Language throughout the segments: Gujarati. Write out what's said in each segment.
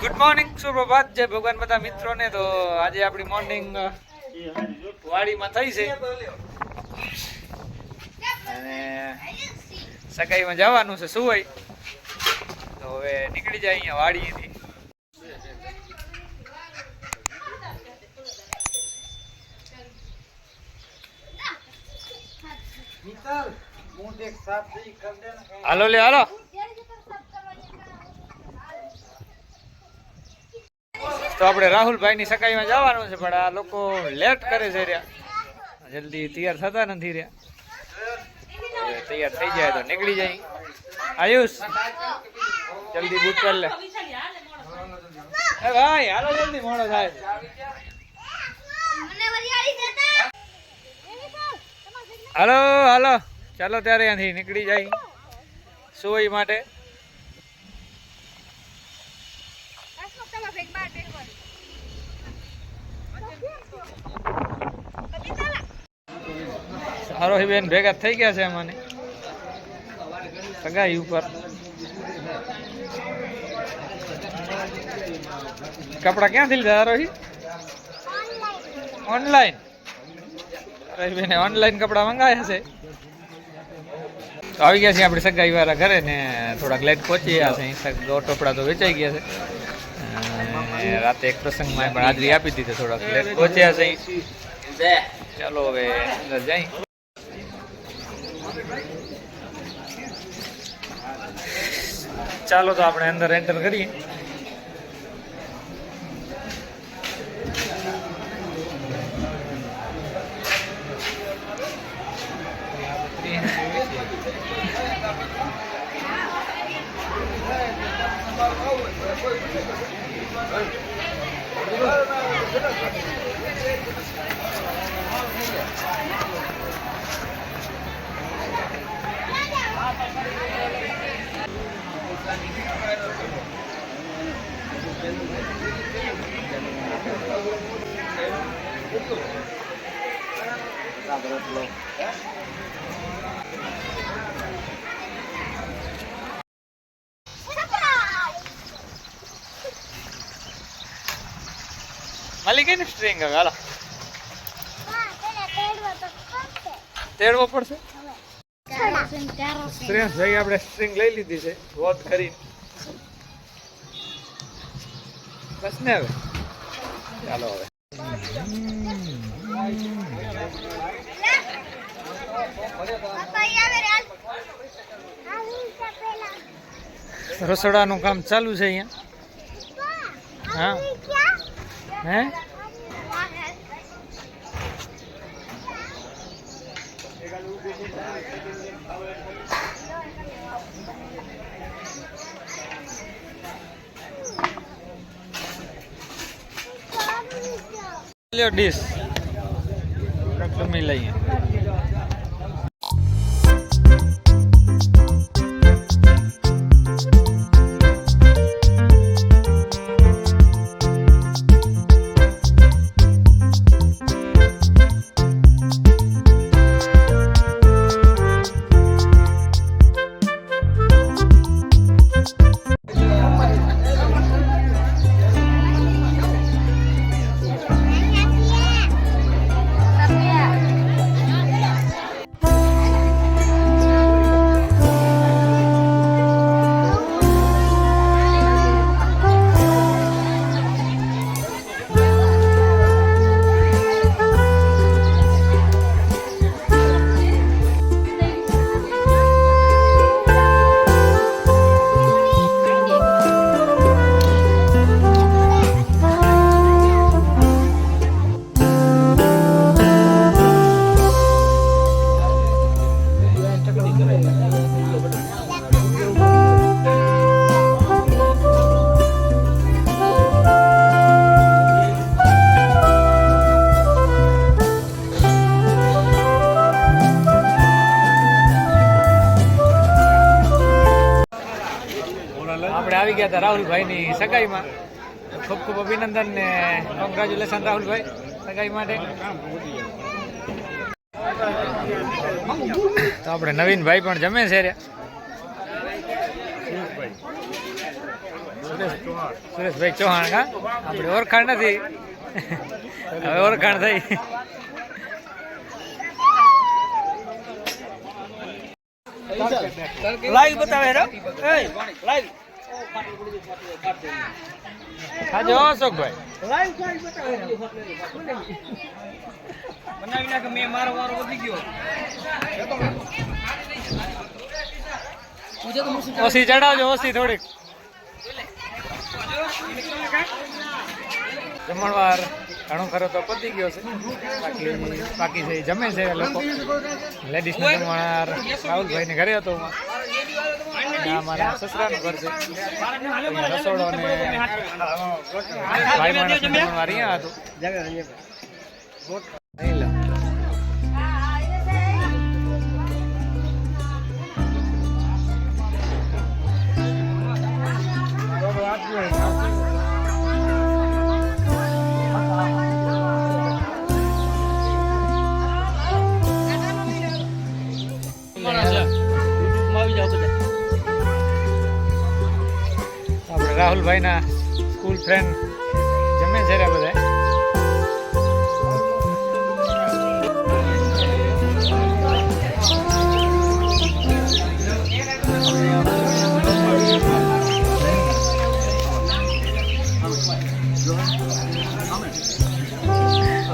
ગુડ મોર્નિંગ, સુપ્રભાત, જય ભગવાન બધા મિત્રોને. તો આજે આપણી મોર્નિંગ વાડીમાં થઈ છે અને સગાઈમાં જવાનું છે સુવાઈ. તો હવે નીકળી જાય અહીંયા વાડીએથી. હાલો લે હાલો. તો આપણે રાહુલભાઈની સગાઈમાં જવાનું છે, પણ આ લોકો લેટ કરે છે રહ્યા, જલ્દી તૈયાર થતા નથી રહ્યા. તૈયાર થઈ જાય તો નીકળી જાય. આયુષ જલ્દી બુક કરી લે. એ ભાઈ હાલો જલ્દી, મોડો થાય. હાલો હાલો ચાલો ત્યારે અહીંથી નીકળી જાય સુવાઈ માટે. આરોહી બેન ભેગા થઈ ગયા છે મને સગાઈ ઉપર. કપડા ક્યાંથી લીધા આરોહી? ઓનલાઈન. આરોહી બેને ઓનલાઈન કપડા મંગાવ્યા છે. તો આવી ગયા છે આપણે સગાઈ વાળા ઘરે ને થોડાક લેટ પહોંચી ગયા છે. ટોપડા તો વેચાઈ ગયા છે. રાતે એક પ્રસંગમાં પણ હાજરી આપી દીધી, થોડાક લેટ પહોંચ્યા છે. ચાલો હવે અંદર જઈ. ચાલો તો આપણે અંદર એન્ટર કરીએ. મળી ગઈ ને સ્ટ્રિંગ? હાલો તેડવો પડશે. ભાઈ આપણે સ્ટ્રિંગ લઈ લીધી છે વોટ કરી બસ ને. હવે ચાલો હવે રસોડાનું કામ ચાલુ છે અહીંયા. હા હે લ્યો ડીશ તમે લઈએ. આપણે આવી ગયા હતા રાહુલભાઈની સગાઈમાં. ખૂબ ખૂબ અભિનંદન ને કોંગ્રેચ્યુલેશન રાહુલભાઈ સગાઈ માટે. તો આપણે નવીનભાઈ પણ જમે છે રે. સુરેશભાઈ ચૌહાણ કા આપણે ઓળખાણ નથી હવે ઓળખાણ થઈ. લાઈવ બતાવે રે લાઈવ હાજો અશોકભાઈ લાઈવ બતાવે બનાવી નાખ. મેં મારો વારો વધી ગયો. ઓછી ચડાવજો, ઓછી થોડીક. જમણવાર ઘણો ખરો તો પતી ગયો છે, બાકી છે જમે છે લોકો. લેડીઝ નો જમણવાર રાહુલભાઈ ને ઘરે હતો. મારા સસરાનું ઘર છે, રસોડો ને ભાઈ માણસ જમણવાર અહીંયા હતું. આપણે રાહુલભાઈ ના સ્કૂલ ફ્રેન્ડ જમે છે રે બધા.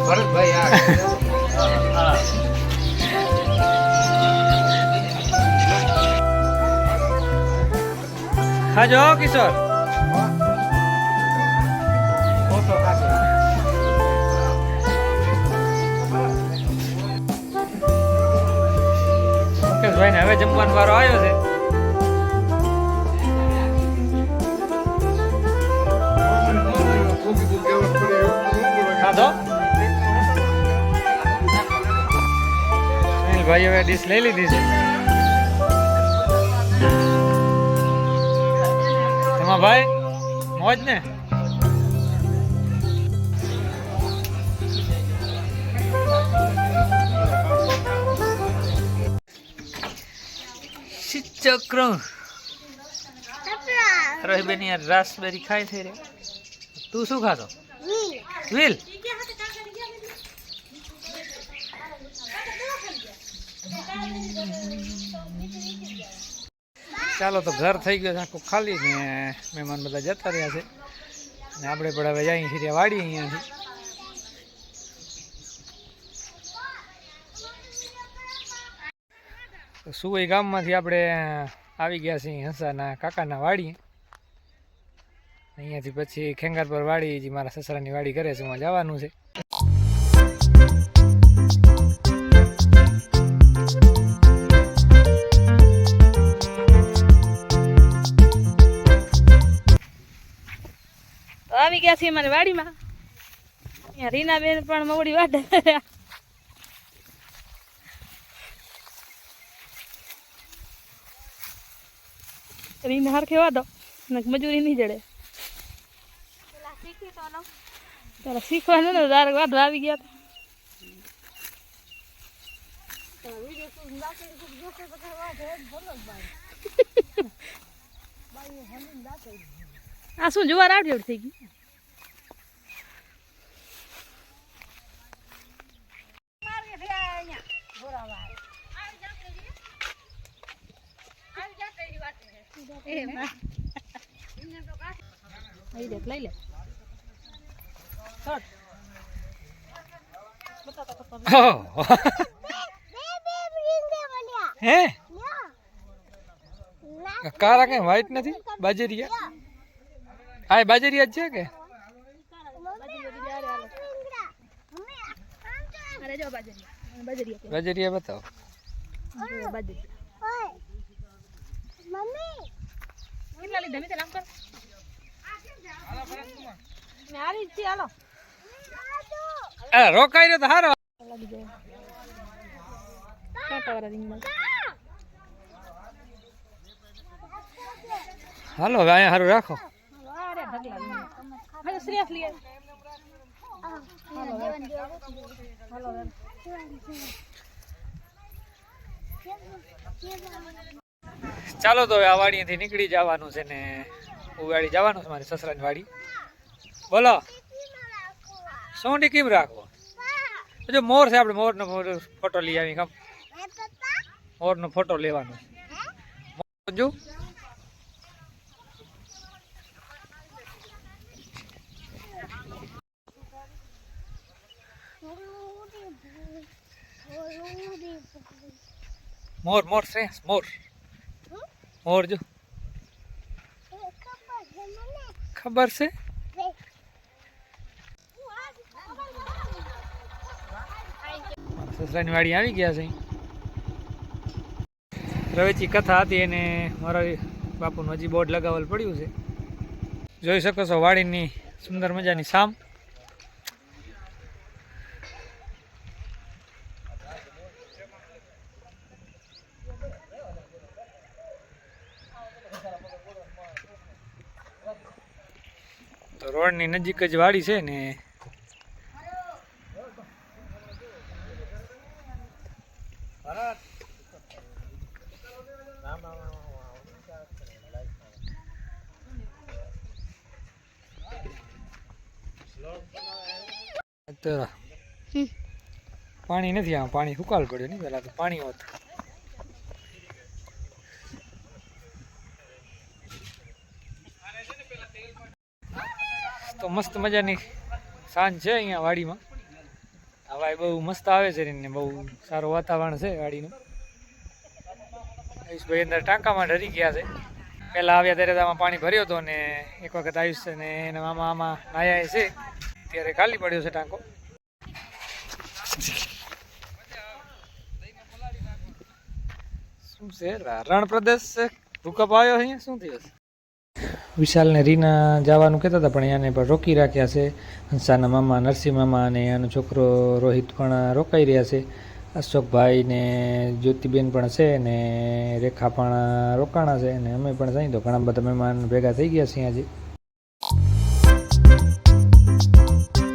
ભરતભાઈ ખાજો કિશોર. મુકેશભાઈ ને હવે જમવાનો વારો આવ્યો છે. ખાધો ભાઈ હવે ડીશ લઈ લીધી છે. એમાં ભાઈ મોજ ને. ચક્ર બેન યાર રાસબેરી ખાય છે રે. તું શું ખાતો? વ્હીલ. ચાલો તો ઘર થઈ ગયો આખું ખાલી ને મહેમાન બધા જતા રહ્યા છે ને આપણે પણ હવે જઈએ છીએ વાડી અહીંયાથી. સુઈ ગામમાંથી આપણે આવી ગયા છીએ હંસાના કાકાના વાડી. અહીંયાથી પછી ખેંગારપર વાડી જે મારા સસરાની વાડી કરે છે એમાં જવાનું છે. આવી ગયા છે અમારી વાડીમાં. અહીંયા રીનાબેન પણ મવડી વાટે. રીને હરખે વાદો મજૂરી નહીં જડે. તારે શીખવાનું ને તારે વાદો આવી ગયા. આ શું જુવાર આવડી થઈ ગઈ. લઈ લે હે કારા કઈ વ્હાઈટ નથી બાજરીયા. હા બાજરીયા જ છે કે બાજરીયા બતાવો. રોકાઈ રહ્યો તો હારો. હાલો હવે અહીંયા સારું રાખો. ચાલો તો હવે આ વાડીએથી નીકળી જવાનું છે ને હું વાડી જવાનું છે મારી સસરાની વાડી. બોલો સોંડી કેમ રાખવો? જો મોર છે આપણે મોરનો ફોટો લઈ આવી કમ મોરનો ફોટો લેવાનો જો મોર મોર છે મોર મોર જો ખબર છે સસરાની વાડી આવી ગયા છે. રવેચી કથા હતી એને મારા બાપુનું હજી બોર્ડ લગાવેલ પડ્યું છે. જોઈ શકો છો વાડીની સુંદર મજાની સામ. તો રોડની નજીક જ વાડી છે ને પાણી નથી આમાં પાણી સુકાલ પડ્યું નહીં પેલા તો પાણી હોત. તો મસ્ત મજાની સાંજ છે અહીંયા વાડીમાં. હવા બહુ મસ્ત આવે છે ને બહુ સારું વાતાવરણ છે વાડીનું. આયુષભાઈ અંદર ટાંકામાં ડરી ગયા છે. પહેલાં આવ્યા ત્યારે આમાં પાણી ભર્યો હતો ને એક વખત આયુષ ને એના મામા આમાં નાયા છે ત્યારે ખાલી પડ્યો છે ટાંકો. શું છે રણ પ્રદેશ છે ભૂકંપ આવ્યો અહીંયા શું થયું? વિશાલ ને રીના જવાનું કહેતા હતા પણ એને પણ રોકી રાખ્યા છે. હંસાના મામા નરસિંહ મામા અને એનો છોકરો રોહિત પણ રોકાઈ રહ્યા છે. અશોકભાઈ ને જ્યોતિબેન પણ છે ને રેખા પણ રોકાણા છે ને અમે પણ જઈએ તો ઘણા બધા મહેમાન ભેગા થઈ ગયા છીએ આજે.